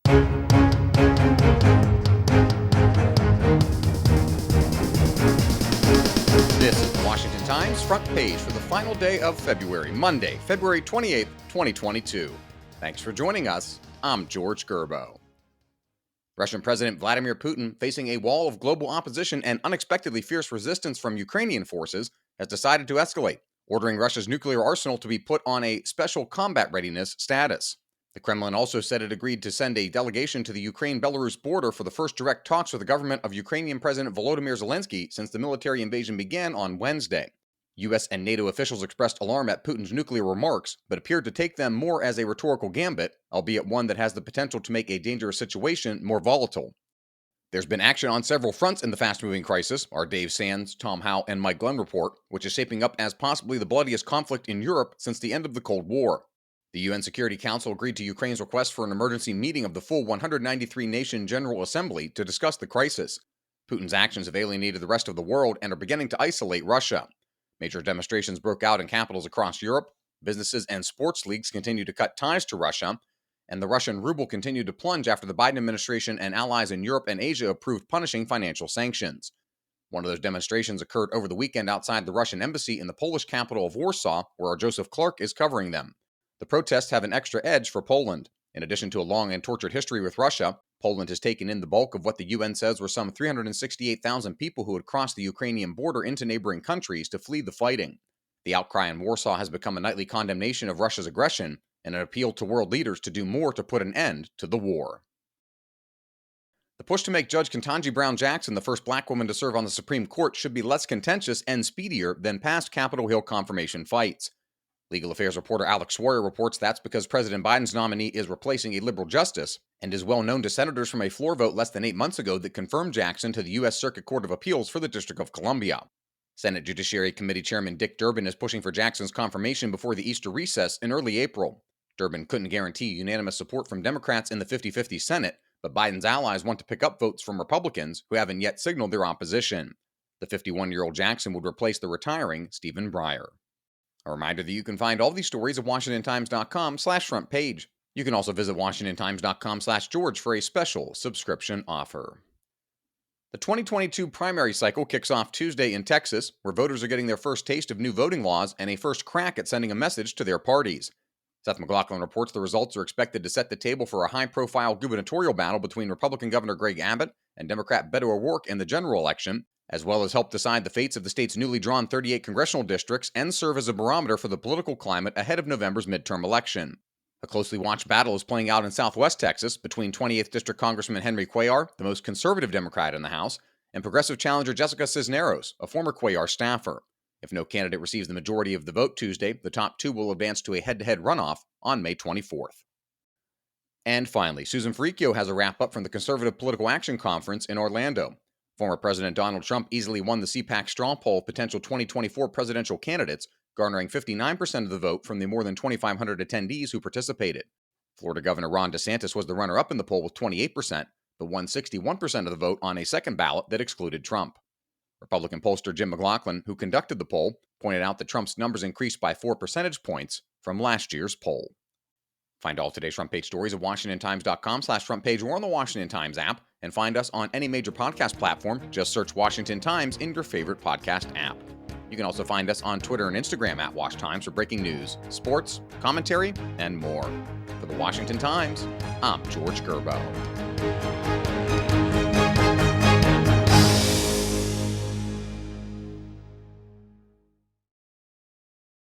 This is the Washington Times front page for the final day of February, Monday, February 28th, 2022. Thanks for joining us. I'm George Gerbo. Russian President Vladimir Putin, facing a wall of global opposition and unexpectedly fierce resistance from Ukrainian forces, has decided to escalate, ordering Russia's nuclear arsenal to be put on a special combat readiness status. The Kremlin also said it agreed to send a delegation to the Ukraine-Belarus border for the first direct talks with the government of Ukrainian President Volodymyr Zelensky since the military invasion began on Wednesday. U.S. and NATO officials expressed alarm at Putin's nuclear remarks, but appeared to take them more as a rhetorical gambit, albeit one that has the potential to make a dangerous situation more volatile. There's been action on several fronts in the fast-moving crisis, our Dave Sands, Tom Howe, and Mike Glenn report, which is shaping up as possibly the bloodiest conflict in Europe since the end of the Cold War. The UN Security Council agreed to Ukraine's request for an emergency meeting of the full 193-nation General Assembly to discuss the crisis. Putin's actions have alienated the rest of the world and are beginning to isolate Russia. Major demonstrations broke out in capitals across Europe, businesses and sports leagues continue to cut ties to Russia, and the Russian ruble continued to plunge after the Biden administration and allies in Europe and Asia approved punishing financial sanctions. One of those demonstrations occurred over the weekend outside the Russian embassy in the Polish capital of Warsaw, where our Joseph Clark is covering them. The protests have an extra edge for Poland. In addition to a long and tortured history with Russia, Poland has taken in the bulk of what the UN says were some 368,000 people who had crossed the Ukrainian border into neighboring countries to flee the fighting. The outcry in Warsaw has become a nightly condemnation of Russia's aggression and an appeal to world leaders to do more to put an end to the war. The push to make Judge Ketanji Brown Jackson the first black woman to serve on the Supreme Court should be less contentious and speedier than past Capitol Hill confirmation fights. Legal affairs reporter Alex Sawyer reports that's because President Biden's nominee is replacing a liberal justice and is well known to senators from a floor vote less than 8 months ago that confirmed Jackson to the U.S. Circuit Court of Appeals for the District of Columbia. Senate Judiciary Committee Chairman Dick Durbin is pushing for Jackson's confirmation before the Easter recess in early April. Durbin couldn't guarantee unanimous support from Democrats in the 50-50 Senate, but Biden's allies want to pick up votes from Republicans who haven't yet signaled their opposition. The 51-year-old Jackson would replace the retiring Stephen Breyer. A reminder that you can find all these stories at WashingtonTimes.com/front page. You can also visit WashingtonTimes.com/George for a special subscription offer. The 2022 primary cycle kicks off Tuesday in Texas, where voters are getting their first taste of new voting laws and a first crack at sending a message to their parties. Seth McLaughlin reports the results are expected to set the table for a high-profile gubernatorial battle between Republican Governor Greg Abbott and Democrat Beto O'Rourke in the general election, as well as help decide the fates of the state's newly drawn 38 congressional districts and serve as a barometer for the political climate ahead of November's midterm election. A closely watched battle is playing out in southwest Texas between 28th District Congressman Henry Cuellar, the most conservative Democrat in the House, and progressive challenger Jessica Cisneros, a former Cuellar staffer. If no candidate receives the majority of the vote Tuesday, the top two will advance to a head-to-head runoff on May 24th. And finally, Susan Ferricchio has a wrap-up from the Conservative Political Action Conference in Orlando. Former President Donald Trump easily won the CPAC straw poll of potential 2024 presidential candidates, garnering 59% of the vote from the more than 2,500 attendees who participated. Florida Governor Ron DeSantis was the runner-up in the poll with 28%, but won 61% of the vote on a second ballot that excluded Trump. Republican pollster Jim McLaughlin, who conducted the poll, pointed out that Trump's numbers increased by 4 percentage points from last year's poll. Find all today's front page stories at WashingtonTimes.com/front page or on the Washington Times app, and find us on any major podcast platform. Just search Washington Times in your favorite podcast app. You can also find us on Twitter and Instagram at Wash Times for breaking news, sports, commentary, and more. For the Washington Times, I'm George Gerbo.